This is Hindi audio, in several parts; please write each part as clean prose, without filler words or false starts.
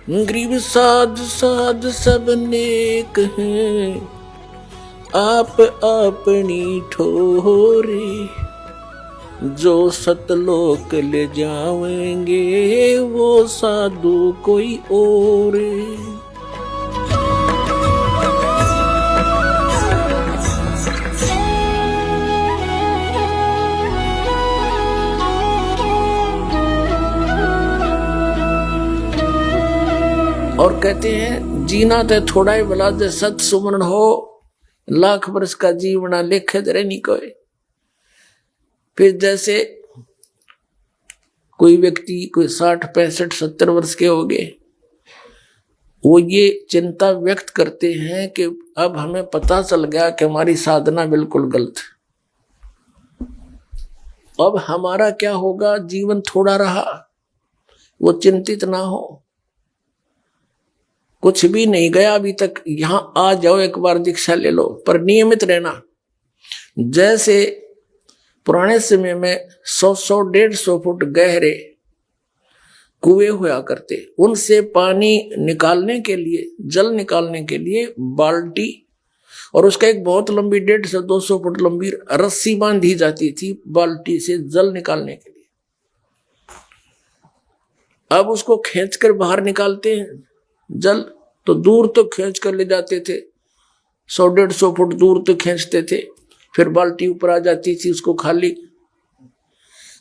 गरीब साध साध सब नेक हैं, आप अपनी ठोरे। जो सतलोक ले जावेंगे वो साधु कोई और। और कहते हैं जीना ते थोड़ा ही भला दे सत सुमरण हो, लाख वर्ष का जीवना लेखे दे नहीं कोई। फिर जैसे कोई व्यक्ति कोई 60 65 70 वर्ष के हो गए, वो ये चिंता व्यक्त करते हैं कि अब हमें पता चल गया कि हमारी साधना बिल्कुल गलत है, अब हमारा क्या होगा, जीवन थोड़ा रहा। वो चिंतित ना हो, कुछ भी नहीं गया अभी तक, यहां आ जाओ एक बार दीक्षा ले लो, पर नियमित रहना। जैसे पुराने समय में 100 150 फुट गहरे कुएं हुआ करते, उनसे पानी निकालने के लिए, जल निकालने के लिए बाल्टी और उसका एक बहुत लंबी 150 200 फुट लंबी रस्सी बांधी जाती थी बाल्टी से जल निकालने के लिए। अब उसको खींचकर बाहर निकालते हैं जल, तो दूर तो खींच कर ले जाते थे, 100 150 फुट दूर तो खींचते थे, फिर बाल्टी ऊपर आ जाती थी, उसको खाली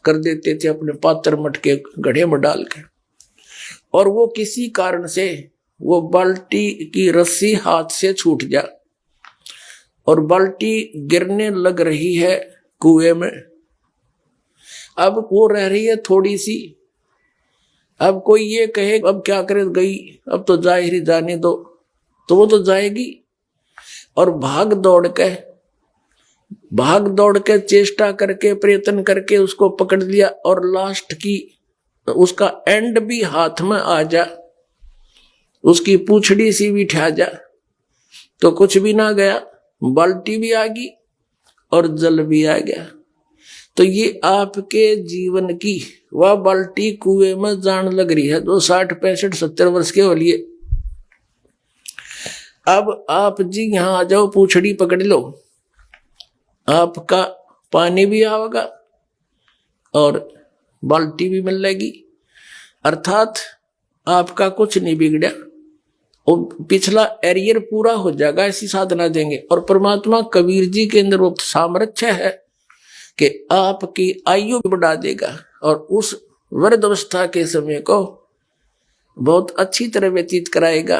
कर देते थे अपने पात्र मटके गड्ढे में डाल के। और वो किसी कारण से वो बाल्टी की रस्सी हाथ से छूट जा और बाल्टी गिरने लग रही है कुएं में। अब वो रह रही है थोड़ी सी, अब कोई ये कहे अब क्या करे, गई अब तो जा ही जाने दो, तो वो तो जाएगी। और भाग दौड़ के चेष्टा करके प्रयत्न करके उसको पकड़ लिया, और लास्ट की उसका एंड भी हाथ में आ जा, उसकी पूंछड़ी सी भी ठा जा, तो कुछ भी ना गया, बाल्टी भी आ गई और जल भी आ गया। तो ये आपके जीवन की वह बाल्टी कुएं में जान लग रही है, जो 60 65 70 वर्ष के हो लिए। अब आप जी यहां आ जाओ, पूंछड़ी पकड़ लो, आपका पानी भी आएगा और बाल्टी भी मिल लेगी, अर्थात आपका कुछ नहीं बिगड़ा, और पिछला एरियर पूरा हो जाएगा। ऐसी साधना देंगे। और परमात्मा कबीर जी के अंदर वो सामर्थ्य है कि आपकी आयु बढ़ा देगा और उस वृद्ध अवस्था के समय को बहुत अच्छी तरह व्यतीत कराएगा,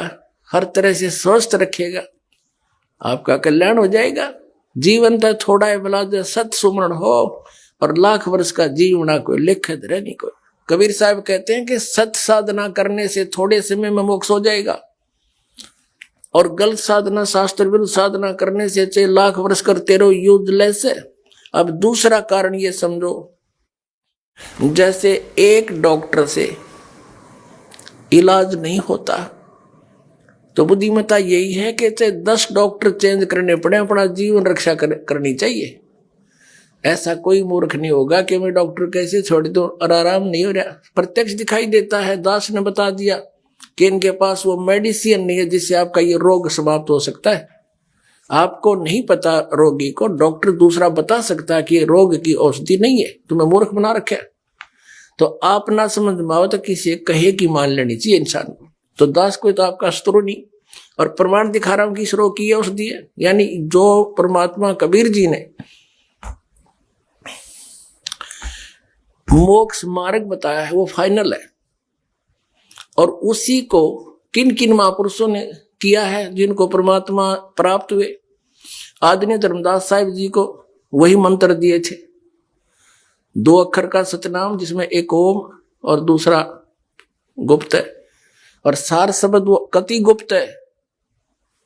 हर तरह से स्वस्थ रखेगा, आपका कल्याण हो जाएगा। जीवन तो थोड़ा है भला दे सत सुमरण हो, और लाख वर्ष का जीवना कोई लिखे धरे नहीं कोई। कबीर साहब कहते हैं कि सत साधना करने से थोड़े समय में मोक्ष हो जाएगा, और गलत साधना शास्त्र विरुद्ध साधना करने से चाहे लाख वर्ष करते रहो यूजलेस है। अब दूसरा कारण ये समझो, जैसे एक डॉक्टर से इलाज नहीं होता, तो बुद्धिमत्ता यही है कि चाहे 10 डॉक्टर चेंज करने पड़े, अपना जीवन रक्षा करनी चाहिए। ऐसा कोई मूर्ख नहीं होगा कि मैं डॉक्टर कैसे छोड़ दूं और आराम नहीं हो रहा। प्रत्यक्ष दिखाई देता है, दास ने बता दिया कि इनके पास वो मेडिसिन नहीं है जिससे आपका ये रोग समाप्त हो सकता है। आपको नहीं पता, रोगी को डॉक्टर दूसरा बता सकता है कि ये रोग की औषधि नहीं है, तुम्हें मूर्ख बना रखे। तो आप ना समझ में आओ तो किसी कहे की मान लेनी चाहिए इंसान को। तो दास कोई तो आपका शत्रु नहीं, और प्रमाण दिखा रहा हूं कि इस रोग की औषधि है। यानी जो परमात्मा कबीर जी ने मोक्ष मार्ग बताया है वो फाइनल है, और उसी को किन किन महापुरुषों ने किया है जिनको परमात्मा प्राप्त हुए। आदरणीय धर्मदास साहिब जी को वही मंत्र दिए थे, 2 अक्षर का सतनाम जिसमें एक ओम और दूसरा गुप्त है, और सार शब्द वो कति गुप्त है,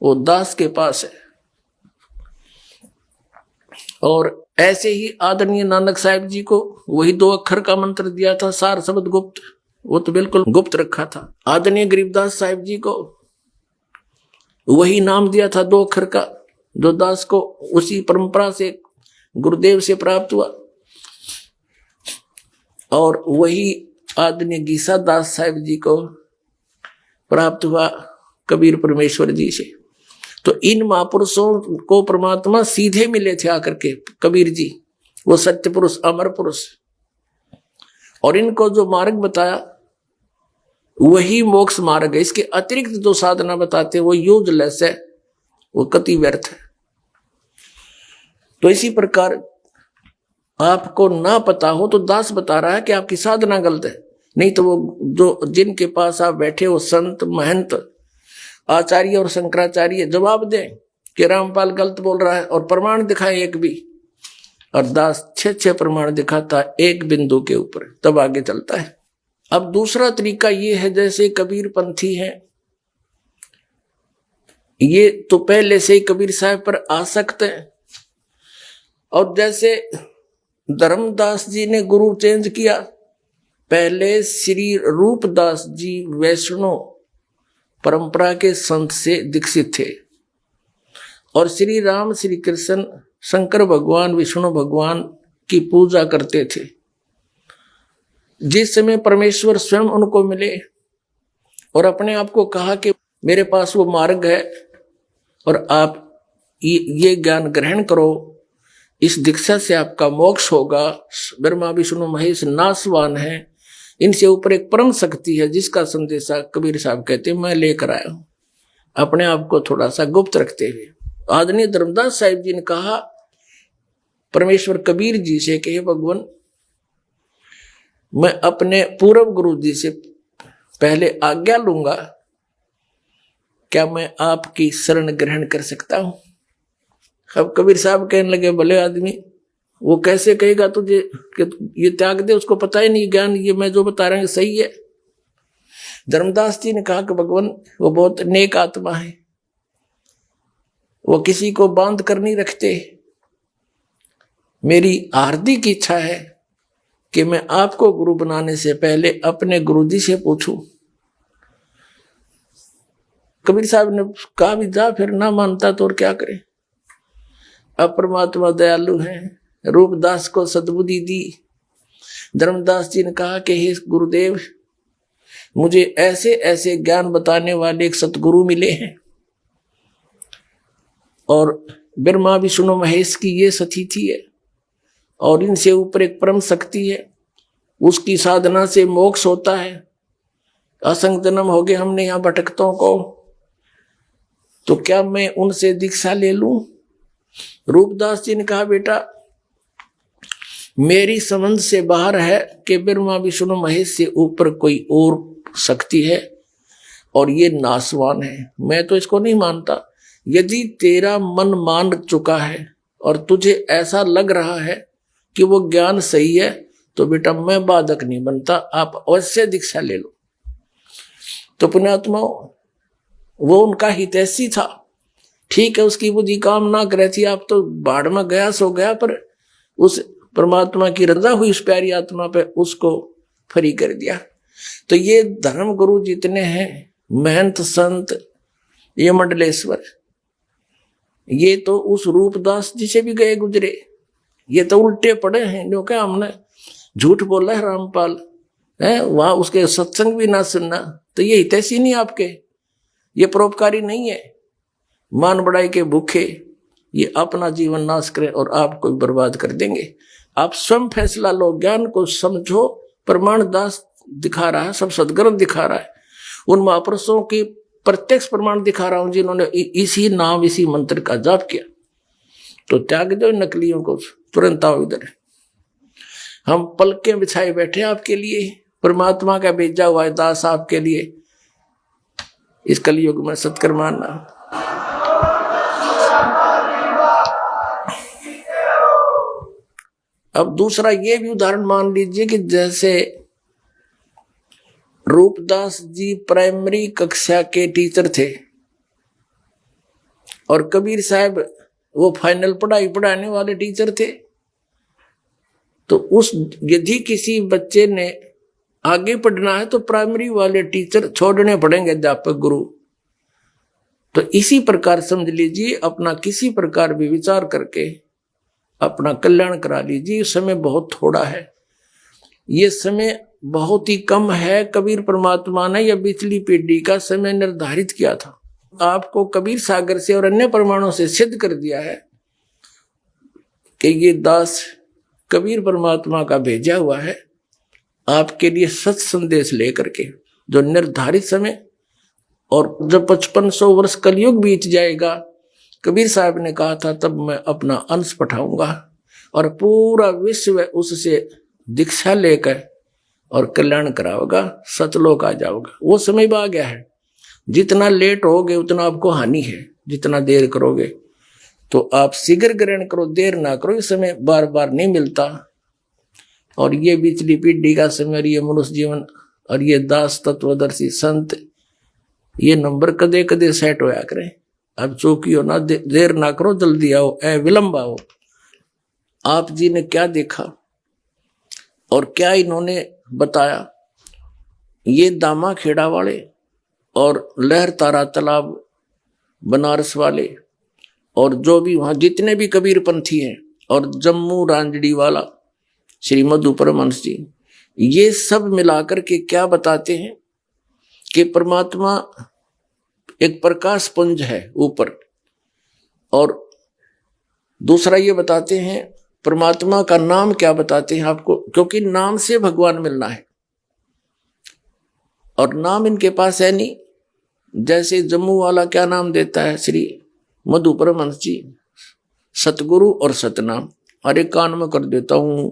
वो दास के पास है। और ऐसे ही आदरणीय नानक साहिब जी को वही 2 अक्षर का मंत्र दिया था, सार शब्द गुप्त, वो तो बिल्कुल गुप्त रखा था। आदरणीय गरीबदास साहिब जी को वही नाम दिया था 2 अक्षर का, जो दास को उसी परंपरा से गुरुदेव से प्राप्त हुआ। और वही आदरणीय गीसा दास साहिब जी को प्राप्त हुआ कबीर परमेश्वर जी से। तो इन महापुरुषों को परमात्मा सीधे मिले थे आकर के, कबीर जी वो सत्य पुरुष, अमर पुरुष, और इनको जो मार्ग बताया वही मोक्ष मार्ग है। इसके अतिरिक्त जो साधना बताते वो यूजलेस है, वो कति व्यर्थ है। तो इसी प्रकार आपको ना पता हो तो दास बता रहा है कि आपकी साधना गलत है, नहीं तो वो जो जिनके पास आप बैठे हो संत महंत आचार्य और शंकराचार्य जवाब दें कि रामपाल गलत बोल रहा है और प्रमाण दिखाए एक भी, और दास 6 प्रमाण दिखाता एक बिंदु के ऊपर, तब आगे चलता है। अब दूसरा तरीका ये है, जैसे कबीर पंथी हैं, ये तो पहले से ही कबीर साहब पर आसक्त हैं, और जैसे धर्मदास जी ने गुरु चेंज किया, पहले श्री रूपदास जी वैष्णव परंपरा के संत से दीक्षित थे, और श्री राम श्री कृष्ण शंकर भगवान विष्णु भगवान की पूजा करते थे। जिस समय परमेश्वर स्वयं उनको मिले और अपने आप को कहा कि मेरे पास वो मार्ग है और आप ये ज्ञान ग्रहण करो, इस दीक्षा से आपका मोक्ष होगा, ब्रह्मा विष्णु महेश नासवान है, इनसे ऊपर एक परम शक्ति है जिसका संदेशा कबीर साहब कहते मैं लेकर आया हूं, अपने आप को थोड़ा सा गुप्त रखते हुए। आदरणीय धर्मदास साहिब जी ने कहा परमेश्वर कबीर जी से कि हे भगवान, मैं अपने पूर्व गुरु जी से पहले आज्ञा लूंगा, क्या मैं आपकी शरण ग्रहण कर सकता हूं? अब कबीर साहब कहने लगे भले आदमी, वो कैसे कहेगा तुझे कि ये त्याग दे, उसको पता ही नहीं ज्ञान ये मैं जो बता रहे हैं सही है। धर्मदास जी ने कहा कि भगवान वो बहुत नेक आत्मा है, वो किसी को बांध कर नहीं रखते, मेरी हार्दिक इच्छा है कि मैं आपको गुरु बनाने से पहले अपने गुरुजी से पूछूं। कबीर साहब ने कहा भी जा, फिर ना मानता तो और क्या करे। अब परमात्मा दयालु हैं, रूपदास को सद्बुद्धि दी। धर्मदास जी ने कहा कि हे गुरुदेव, मुझे ऐसे ऐसे ज्ञान बताने वाले एक सतगुरु मिले हैं, और ब्रह्मा विष्णु महेश की ये सतिथि है, और इनसे ऊपर एक परम शक्ति है, उसकी साधना से मोक्ष होता है। असंग जन्म हो गए हमने यहाँ भटकतों को, तो क्या मैं उनसे दीक्षा ले लूं? रूपदास जी ने कहा बेटा, मेरी समझ से बाहर है कि ब्रह्मा विष्णु महेश से ऊपर कोई और शक्ति है और ये नासवान है, मैं तो इसको नहीं मानता। यदि तेरा मन मान चुका है और तुझे ऐसा लग रहा है कि वो ज्ञान सही है, तो बेटा मैं बाधक नहीं बनता, आप अवश्य दीक्षा ले लो। तो पुण्यात्मा, वो उनका हितैषी था, ठीक है, उसकी बुद्धि काम ना करे थी, आप तो बाढ़ में गया सो गया, पर उस परमात्मा की रजा हुई उस प्यारी आत्मा पे उसको फ्री कर दिया। तो ये धर्म गुरु जितने हैं, महंत संत, ये मंडलेश्वर, ये तो उस रूपदास जी से भी गए गुजरे, ये तो उल्टे पड़े हैं। जो क्या हमने झूठ बोला है रामपाल है, वहां उसके सत्संग भी ना सुनना, तो ये हितैषी नहीं आपके, ये परोपकारी नहीं है, मान बढ़ाई के भूखे ये अपना जीवन नाश करें और आपको भी बर्बाद कर देंगे। आप स्वयं फैसला लो, ज्ञान को समझो। प्रमाण दास दिखा रहा है, सब सदग्रंथ दिखा रहा है, उन महापुरुषों की प्रत्यक्ष प्रमाण दिखा रहा हूं जिन्होंने इसी नाम इसी मंत्र का जाप किया। तो त्याग दो नकलियों को, तुरंत आओ इधर। हम पलकें बिछाए बैठे आपके लिए, परमात्मा का भेजा हुआ है दास आपके लिए, इस कलयुग में सत्कर्म मानना। अब दूसरा ये भी उदाहरण मान लीजिए कि जैसे रूपदास जी प्राइमरी कक्षा के टीचर थे और कबीर साहब वो फाइनल पढ़ाई पढ़ाने वाले टीचर थे, तो उस यदि किसी बच्चे ने आगे पढ़ना है तो प्राइमरी वाले टीचर छोड़ने पड़ेंगे, अध्यापक गुरु। तो इसी प्रकार समझ लीजिए, अपना किसी प्रकार भी विचार करके अपना कल्याण करा लीजिए, समय बहुत थोड़ा है। ये समय बहुत ही कम है। कबीर परमात्मा ने यह पिछली पीढ़ी का समय निर्धारित किया था। आपको कबीर सागर से और अन्य प्रमाणों से सिद्ध कर दिया है कि ये दास कबीर परमात्मा का भेजा हुआ है आपके लिए सच संदेश लेकर के, जो निर्धारित समय। और जब 5500 वर्ष कलयुग बीत जाएगा, कबीर साहब ने कहा था, तब मैं अपना अंश पठाऊंगा और पूरा विश्व उससे दीक्षा लेकर और कल्याण कराओगा, सतलोक आ जाओगा। वो समय भी आ गया है। जितना लेट होगे उतना आपको हानि है। जितना देर करोगे तो आप शीघ्र ग्रहण करो, देर ना करो। ये समय बार बार नहीं मिलता। और ये पिछली पीढ़ी का समय और ये मनुष्य जीवन और ये दास तत्वदर्शी संत, ये नंबर कदे कदे सेट होया करे। अब चौकियो ना, देर ना करो, जल्दी आओ, विलंब आओ। आप जी ने क्या देखा और क्या इन्होंने बताया। ये दामा खेड़ा वाले और लहर तारा तालाब बनारस वाले और जो भी वहाँ जितने भी कबीर पंथी हैं और जम्मू रांजड़ी वाला श्री मधु परमहंस जी, ये सब मिलाकर के क्या बताते हैं कि परमात्मा एक प्रकाश पुंज है ऊपर। और दूसरा ये बताते हैं परमात्मा का नाम क्या बताते हैं आपको, क्योंकि नाम से भगवान मिलना है और नाम इनके पास है नहीं। जैसे जम्मू वाला क्या नाम देता है श्री मधु परमहंस जी, सतगुरु और सतनाम। अरे कान में कर देता हूं,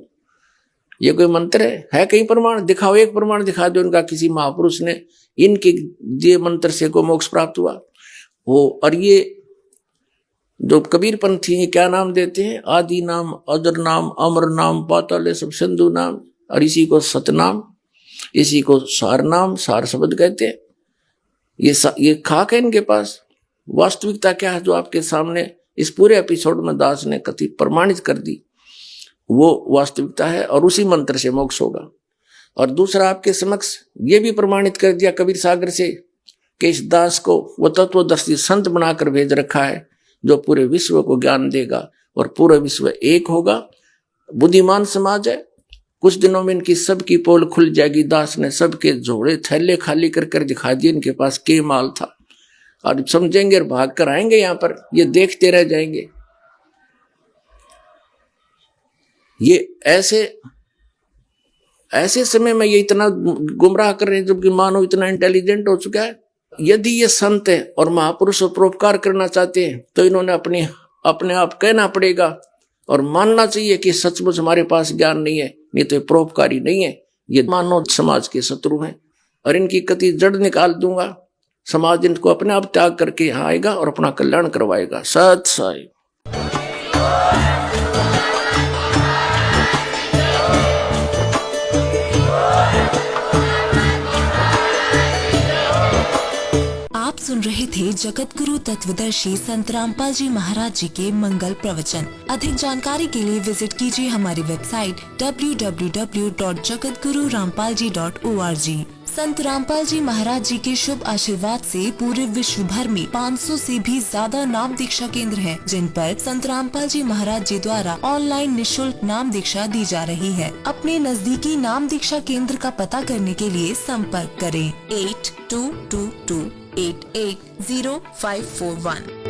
ये कोई मंत्र है कहीं प्रमाण दिखाओ, एक प्रमाण दिखा दो इनका किसी महापुरुष ने इनके ये मंत्र से को मोक्ष प्राप्त हुआ हो। और ये जो कबीर पंथी है क्या नाम देते हैं, आदि नाम, अजर नाम, अमर नाम, पाताल सब सिंधु नाम, और इसी को सतनाम, इसी को सार नाम, सार शब्द कहते हैं। ये खाक है इनके पास। वास्तविकता क्या है जो आपके सामने इस पूरे एपिसोड में दास ने कथित प्रमाणित कर दी, वो वास्तविकता है और उसी मंत्र से मोक्ष होगा। और दूसरा आपके समक्ष ये भी प्रमाणित कर दिया कबीर सागर से कि इस दास को वो तत्वदर्शी संत बनाकर भेज रखा है जो पूरे विश्व को ज्ञान देगा और पूरा विश्व एक होगा। बुद्धिमान समाज है, कुछ दिनों में इनकी सबकी पोल खुल जाएगी। दास ने सबके झोड़े थैले खाली कर कर दिखा दिए इनके पास के माल था, और समझेंगे और भाग कर आएंगे यहाँ पर, ये देखते रह जाएंगे। ये ऐसे समय में ये इतना गुमराह कर रहे हैं जबकि मानव इतना इंटेलिजेंट हो चुका है। यदि ये संत है और महापुरुष परोपकार करना चाहते हैं तो इन्होंने अपने आप कहना पड़ेगा और मानना चाहिए कि सचमुच हमारे पास ज्ञान नहीं है, नहीं तो परोपकारी नहीं है, ये मानव समाज के शत्रु हैं और इनकी कति जड़ निकाल दूंगा। समाज इनको अपने आप त्याग करके यहाँ आएगा और अपना कल्याण करवाएगा। सत साई। आप सुन रहे थे जगत गुरु तत्वदर्शी संत रामपाल जी महाराज जी के मंगल प्रवचन। अधिक जानकारी के लिए विजिट कीजिए हमारी वेबसाइट www.jagatgururampalji.org। संत रामपाल जी महाराज जी के शुभ आशीर्वाद से पूरे विश्व भर में 500 से भी ज्यादा नाम दीक्षा केंद्र हैं, जिन पर संत रामपाल जी महाराज जी द्वारा ऑनलाइन निशुल्क नाम दीक्षा दी जा रही है। अपने नजदीकी नाम दीक्षा केंद्र का पता करने के लिए संपर्क करें 8222880541।